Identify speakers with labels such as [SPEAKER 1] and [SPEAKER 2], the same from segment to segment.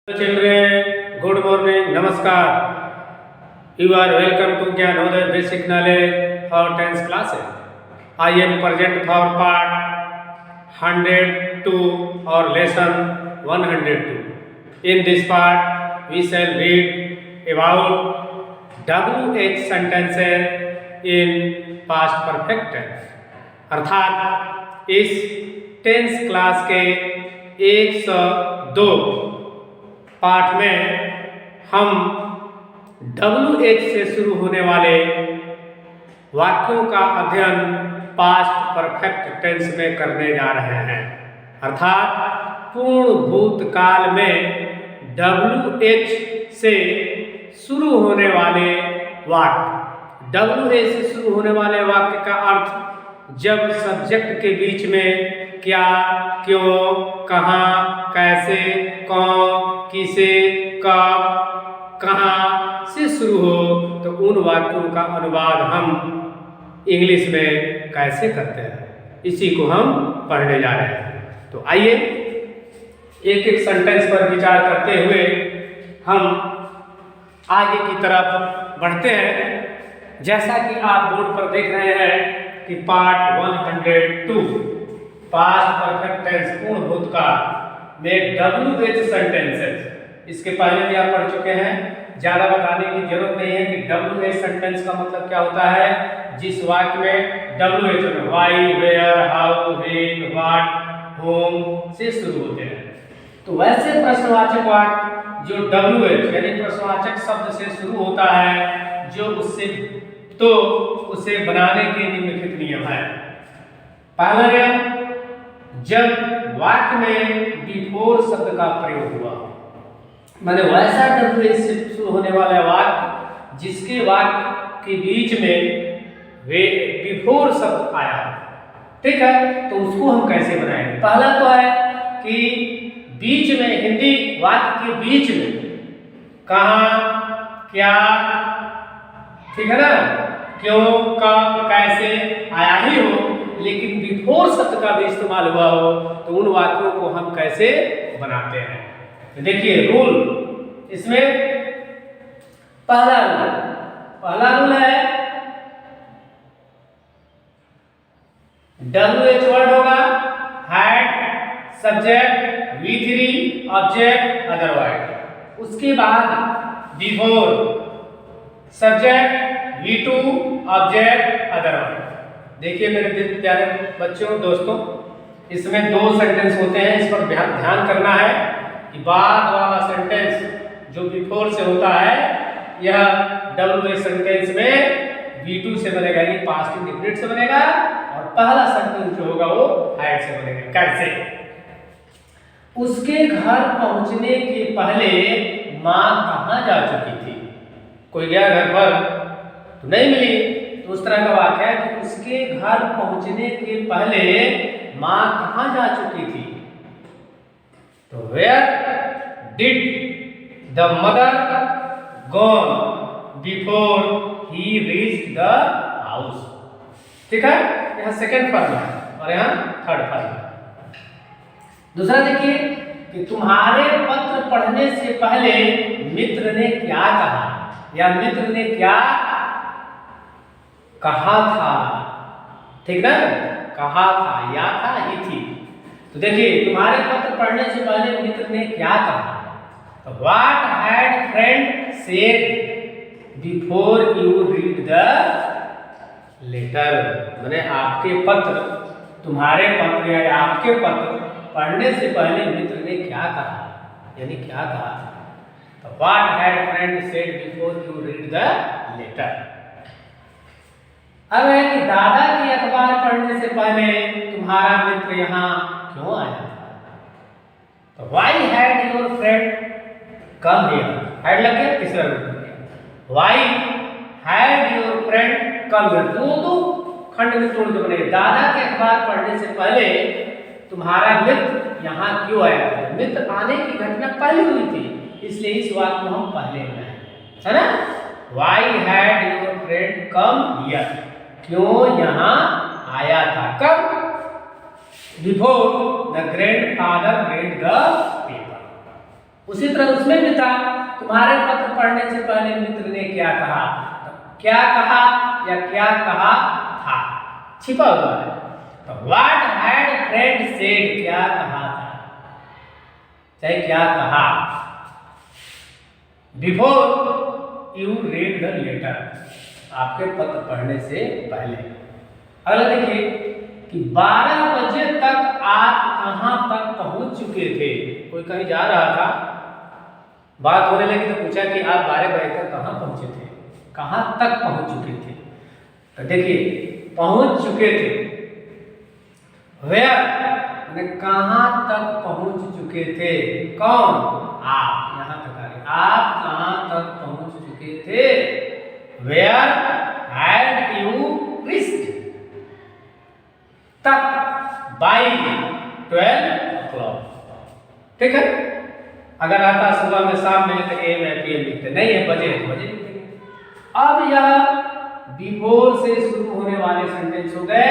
[SPEAKER 1] Children, good morning, namaskar. You are welcome to Gyanodaya Basic Knowledge for 10th classes. I am present for part 102 or lesson 102. In this part, we shall read about WH sentences in past perfect tense. अर्थात इस 10th class के 102 पाठ में हम WH से शुरू होने वाले वाक्यों का अध्ययन पास्ट परफेक्ट टेंस में करने जा रहे हैं। अर्थात पूर्ण भूतकाल में WH से शुरू होने वाले वाक्य। WH से शुरू होने वाले वाक्य का अर्थ जब सब्जेक्ट के बीच में क्या, क्यों, कहाँ, कैसे, कौन, किसे, कब, कहाँ से शुरू हो तो उन वाक्यों का अनुवाद हम इंग्लिश में कैसे करते हैं, इसी को हम पढ़ने जा रहे हैं। तो आइए एक एक सेंटेंस पर विचार करते हुए हम आगे की तरफ बढ़ते हैं। जैसा कि आप बोर्ड पर देख रहे हैं कि पार्ट 102 पास्ट परफेक्ट टेंस पूर्ण भूतकाल में WH सेंटेंसेस, इसके पहले भी आप पढ़ चुके हैं, ज़्यादा बताने की जरूरत नहीं है कि WH सेंटेंस का मतलब क्या होता है। जिस वाक्य में WH में why, where, how, when, what, whom से शुरू होते हैं, तो वैसे प्रश्नवाचक वाक्य जो WH यानी प्रश्नवाचक शब्द से शुरू होता है, जो उससे तो उसे बनाने के निम्नलिखित नियम है। पहला नियम, जब वाक्य में बिफोर शब्द का प्रयोग हुआ, माने वैसा WH से शुरू होने वाला वाक्य जिसके वाक्य के बीच में वे बिफोर शब्द आया, ठीक है, तो उसको हम कैसे बनाएंगे। पहला तो है कि बीच में, हिंदी वाक्य के बीच में कहाँ, क्या, ठीक है ना, क्यों, कब, कैसे आया ही हो, लेकिन बिफोर शब्द का भी इस्तेमाल हुआ हो, तो उन वाक्यों को हम कैसे बनाते हैं। तो देखिए रूल, इसमें पहला रूल है WH वर्ड होगा, had, subject, V3, object, otherwise. उसके बाद before, subject, V2, object, otherwise. देखिए मेरे प्यारे बच्चों, दोस्तों, इसमें दो सेंटेंस होते हैं, इस पर ध्यान करना है कि बाद वाला सेंटेंस जो बिफोर से होता है, यह WH सेंटेंस में V2 से बनेगा, यानी पास्ट इंडेफिनिट से बनेगा, और पहला सेंटेंस जो होगा वो हैड से बनेगा। कैसे? उसके घर पहुंचने के पहले माँ कहाँ जा चुकी थी। कोई गया घर पर तो नहीं मिली, तो उस तरह का वाक्य है कि उसके घर पहुंचने के पहले माँ कहाँ जा चुकी थी। तो where did the mother gone before he reached the house. ठीक है, यहाँ सेकेंड फॉर्मूला और यहाँ थर्ड फॉर्मूला। दूसरा देखिए कि तुम्हारे पत्र पढ़ने से पहले मित्र ने क्या कहा, या मित्र ने क्या कहा था। ठीक है, कहा था, या था, ही थी। तो देखिए तुम्हारे पत्र पढ़ने से पहले मित्र ने क्या कहा। तो what had friend said before you read the letter, माने आपके पत्र, तुम्हारे पत्र या आपके पत्र पढ़ने से पहले मित्र ने क्या कहा, यानी क्या कहा। तो what had friend said before you read the letter. अब है कि दादा की अखबार पढ़ने से पहले तुम्हारा मित्र यहाँ क्यों आया था। तो why had your friend come here, had लग गया, तीसरा रूप। Why had your friend come here, दो खंड में तोड़ के बनेगा। दादा के अखबार पढ़ने से पहले तुम्हारा मित्र यहाँ क्यों आया था। मित्र आने की घटना पहले हुई थी, इसलिए इस वाक्य को हम पहले बनाए, है ना। Why had your friend come here, क्यों यहाँ आया था। कब? Before the grandfather read the paper. उसी तरह उसमें भी था, तुम्हारे पत्र पढ़ने से पहले मित्र ने क्या कहा, तो क्या कहा या क्या कहा था छिपा हुआ है। तो व्हाट हैड फ्रेंड सेड, क्या कहा था, चाहे क्या कहा, before you read the letter, आपके पत्र पढ़ने से पहले। अगला देखिए कि 12 बजे तक आप कहां तक पहुंच चुके थे। कोई कहीं जा रहा था, बात होने लगी तो पूछा कि आप 12 बजे तक कहां पहुंचे थे, कहां तक पहुंच चुके थे। तो देखिए पहुंच चुके थे, वेयर मैंने कहां तक पहुंच चुके थे, कौन, आप, यहां तक आ गए, आप कहां तक पहुंच चुके थे, वेयर हैड यू रीच्ड, तक, बाई 12 o'clock। ठीक है, अगर आता सुबह में शाम में तो AM या PM लिखते, नहीं है बजे बजे लिखेंगे। अब यह बिफोर से शुरू होने वाले सेंटेंस हो गए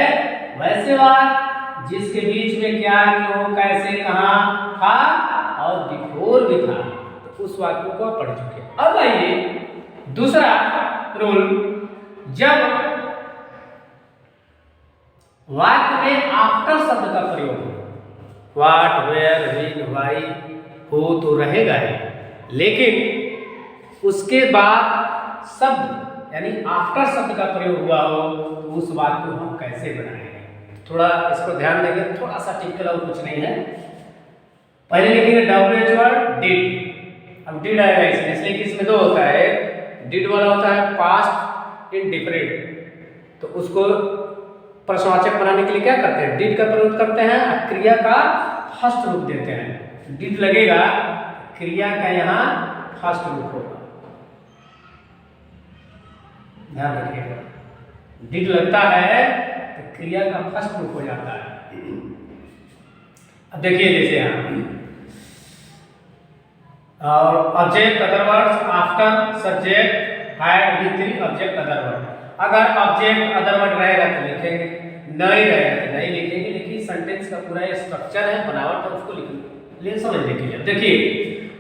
[SPEAKER 1] वैसे बात जिसके बीच में क्या, क्यों, कैसे, कहां था और बिफोर भी था, तो उस वाक्य को पढ़ चुके। अब आइए दूसरा रूल, जब वाक्य में आफ्टर शब्द का प्रयोग हो, व्हाट, वेयर, व्हेन, व्हाई, हो तो रहेगा ही, लेकिन उसके बाद शब्द यानी आफ्टर शब्द का प्रयोग हुआ हो तो उस वाक्य को हम कैसे बनाएंगे, थोड़ा इसको ध्यान देंगे, थोड़ा सा टिपिकल और कुछ नहीं है। पहले लिखेंगे WH वर्ड डिड, अब डिड आएगा इसलिए कि इसमें दो होता है, डिड वाला होता है पास्ट इंडिफरेंट, तो उसको प्रश्नवाचक बनाने के लिए क्या करते हैं, डिड का प्रयोग करते हैं, क्रिया का फर्स्ट रूप देते हैं, डिड लगेगा, क्रिया का यहाँ फर्स्ट रूप होगा, ध्यान रखिएगा, डिड लगता है तो क्रिया का फर्स्ट रूप हो जाता है। अब देखिए जैसे यहाँ और object other words after subject had with 3 object other word, अगर ऑब्जेक्ट अदर वर्ड रहेगा तो लिखेंगे, नहीं रहेगा तो नहीं लिखेंगे, लेकिन सेंटेंस का पूरा स्ट्रक्चर है, बनावट है, उसको लिखेंगे, ले समझने के लिए। देखिए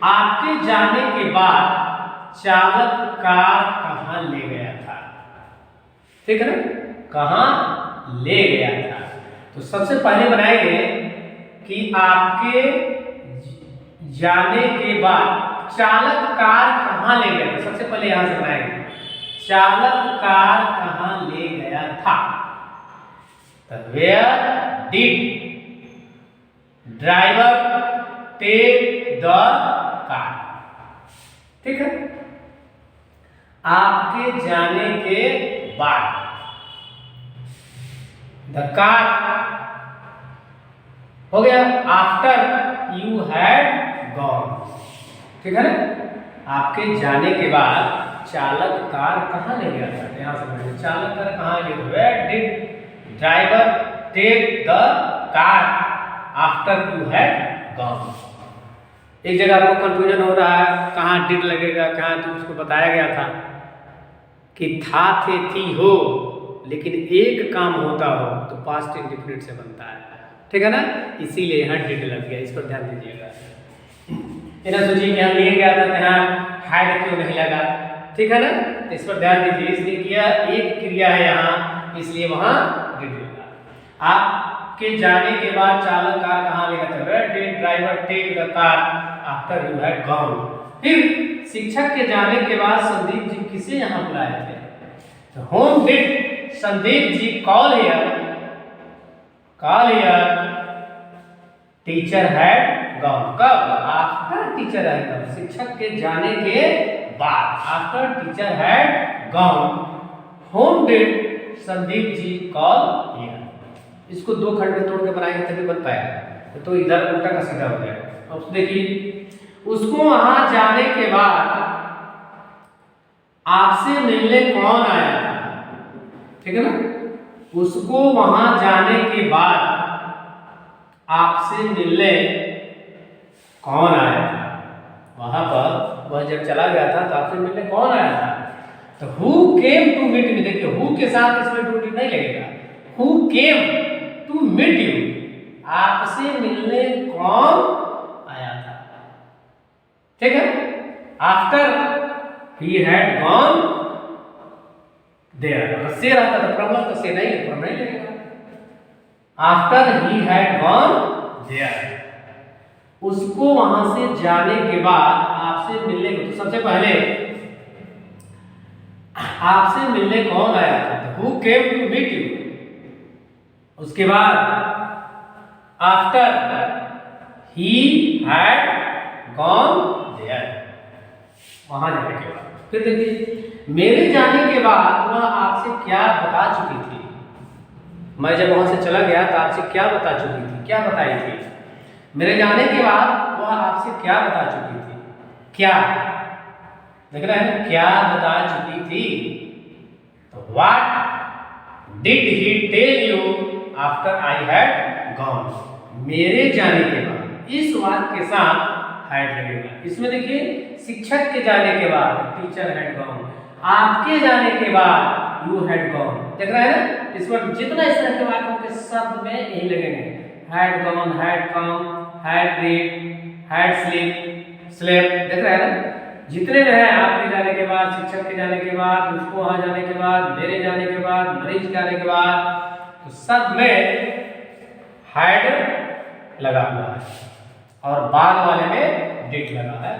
[SPEAKER 1] आपके जाने के बाद चालक कार कहाँ ले गया था, ठीक है ना, कहाँ ले गया था, तो सबसे पहले बनाएंगे कि आपके जाने के बाद चालक कार कहाँ ले गया था, सबसे पहले यहां से बनाएंगे, चालक कार कहाँ ले गया था, तो where did driver take the car, ठीक है, आपके जाने के बाद, द कार हो गया आफ्टर यू हैड गॉन, ठीक है ना, आपके जाने के बाद चालक कार कहाँ ले गया था, यहां से चालक कार कहाँ ले गया, where did driver take the car after you had gone. एक जगह आपको कंफ्यूजन हो रहा है, कहाँ डिड लगेगा, कहाँ, तो उसको बताया गया था कि था, थे, थी, हो, लेकिन एक काम होता हो तो पास्ट इंडिफिनिट से बनता है, ठीक है ना, इसीलिए यहाँ डिड लग गया, इस पर ध्यान दीजिएगा। इन्हें सोचिए कि हम लिए गया था तो यहाँ हैड क्यों नहीं लगा, ठीक है ना, इस पर ध्यान दीजिए, इसलिए किया एक क्रिया है यहाँ, इसलिए वहां डिड लगा। आपके जाने के बाद चालक कार कहाँ ले गया था, where did driver take the car after you had gone. फिर शिक्षक के जाने के बाद संदीप जी किसे यहाँ बुलाए थे, तो whom did Sandeep ji call here, teacher had gone, कब, आफ्टर टीचर हैड गॉन, शिक्षक के जाने के बाद, after teacher had gone, whom did Sandeep ji call here. इसको दो खंड में तोड़ के बनाएंगे तभी बन पाएगा, तो इधर उल्टा का सीधा हो जाएगा। अब देखिए उसको वहां जाने के बाद आपसे मिलने कौन आया था, ठीक है ना, उसको वहां जाने के बाद आपसे मिलने कौन आया था, वहां पर वह जब चला गया था तो आपसे मिलने कौन आया था, तो who came to meet me, देखिए हु के साथ इसमें टू नहीं लगेगा, who came to meet you, आपसे मिलने कौन आया था, ठीक है। After he had gone there, अगर से रहता तो प्रॉब्लम, तो से नहीं है, प्रॉब्लम नहीं लगेगा। After he had gone there, उसको वहां से जाने के बाद आपसे मिलने को, तो सबसे पहले आपसे मिलने कौन आया था, who came to meet you. उसके बाद after he had gone there, वहां जाने के बाद। फिर देखिए, मेरे जाने के बाद वह आपसे क्या बता चुकी थी। मैं जब वहां से चला गया तो आपसे क्या बता चुकी थी, क्या बताई थी। मेरे जाने के बाद वह आपसे क्या बता चुकी थी, क्या, देख रहे हैं, क्या बता चुकी थी। तो what did he tell you after I had gone, मेरे जाने के बाद, इस वाक्य के साथ हैड लगेगा। इसमें देखिए, शिक्षक के जाने के बाद टीचर हैड गॉन, आपके जाने के बाद यू हैड गॉन, देख रहे हैं ना। इस पर जितना इस तरह के वाक्यों के शब्द में यही लगेंगे, had gone, had come, had read, had sleep, slept, देख रहे हैं ना। जितने जो है आपके जाने के बाद, शिक्षक के जाने के बाद, उसको वहां जाने के बाद, मेरे जाने के बाद, मरीज जाने के बाद, तो सब में हैड लगा हुआ है और बाद वाले में डिड लगा है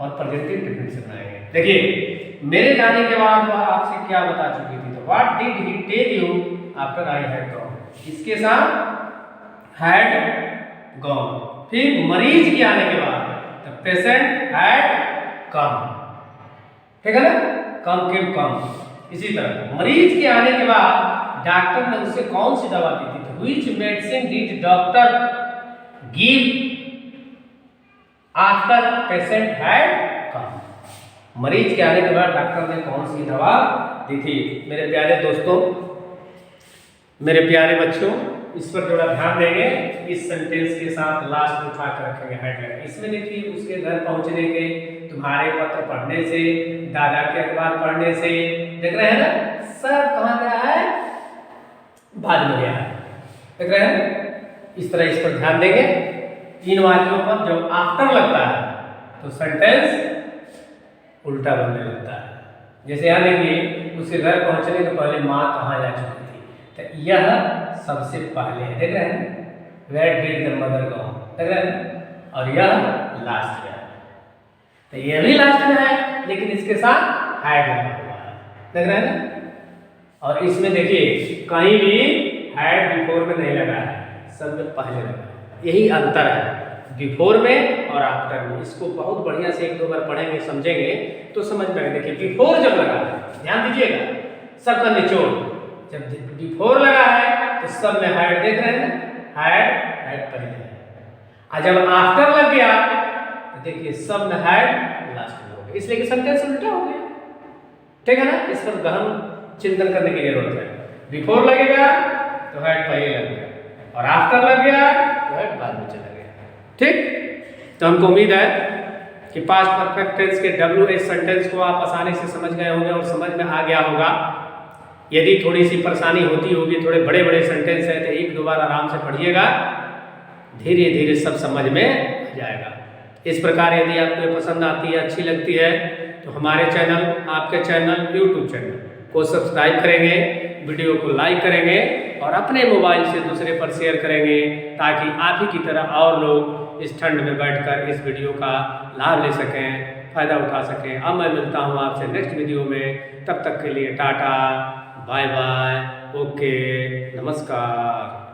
[SPEAKER 1] और प्रेजेंटिव टेंस से बनाएंगे। देखिए, मेरे जाने के बाद वह आपसे क्या बता चुकी थी, तो what did he tell you after I had gone, इसके साथ हैड गॉन। फिर मरीज के आने के बाद द पेशेंट हैड कम, ठीक है ना, कम केम कम। इसी तरह मरीज के आने के बाद डॉक्टर ने उसे कौन सी दवा दी थी, तो which medicine did doctor give after patient had come, मरीज के आने के बाद डॉक्टर ने कौन सी दवा दी थी। मेरे प्यारे दोस्तों, मेरे प्यारे बच्चों, इस पर थोड़ा ध्यान देंगे। इस सेंटेंस के साथ लास्ट में उठा कर रखेंगे हेडलाइन। इसमें देखिए, उसके घर पहुंचने के, तुम्हारे पत्र पढ़ने से, दादा के अखबार पढ़ने से, देख रहे हैं ना, सब कहाँ गया है, बाद में गया है, देख रहे हैं। इस तरह इस पर ध्यान देंगे। इन वाक्यों पर जब आफ्टर लगता है तो सेंटेंस उल्टा बनने लगता है। जैसे यहाँ देखिए, उसके घर पहुंचने के पहले माँ कहाँ जा चुकी थी, तो यह सबसे पहले है, देख रहे हैं, where did the mother go, देख रहे हैं, और यह लास्ट में है, तो यह भी लास्ट में है, लेकिन इसके साथ हैड लगा हुआ है, देख रहे हैं ना। और इसमें देखिए, कहीं भी हैड बिफोर में नहीं लगा है, सब में पहले लगा है। यही अंतर है बिफोर में और आफ्टर में। इसको बहुत बढ़िया से एक दो बार पढ़ेंगे, समझेंगे तो समझ में आएगा। देखिए, बिफोर जब लगा है, ध्यान दीजिएगा, सबका निचोड़, जब बिफोर लगा है तो सब में हैड, देख रहे हैं ना, हैड पहले है, और जब आफ्टर लग गया तो देखिए सब में हैड लास्ट में हो गया, इसलिए कि सेंटेंस उल्टा हो गया, ठीक है ना। इस पर गहन चिंतन करने की जरूरत है। बिफोर लगेगा तो हैड पहले लग गया, और आफ्टर लग गया तो हैड बाद में चला गया, ठीक। तो हमको उम्मीद है कि पास्ट परफेक्ट टेंस के WH सेंटेंस को आप आसानी से समझ गए होंगे और समझ में आ गया होगा। यदि थोड़ी सी परेशानी होती होगी, थोड़े बड़े बड़े सेंटेंस है, तो एक दो बार आराम से पढ़िएगा, धीरे धीरे सब समझ में आ जाएगा। इस प्रकार यदि आपको ये पसंद आती है, अच्छी लगती है, तो हमारे चैनल, आपके चैनल, YouTube चैनल को सब्सक्राइब करेंगे, वीडियो को लाइक करेंगे और अपने मोबाइल से दूसरे पर शेयर करेंगे, ताकि आप ही की तरह और लोग इस ठंड में बैठकर इस वीडियो का लाभ ले सकें, फ़ायदा उठा सकें। अब मैं मिलता हूँ आपसे नेक्स्ट वीडियो में, तब तक के लिए टाटा, बाय बाय, ओके, नमस्कार।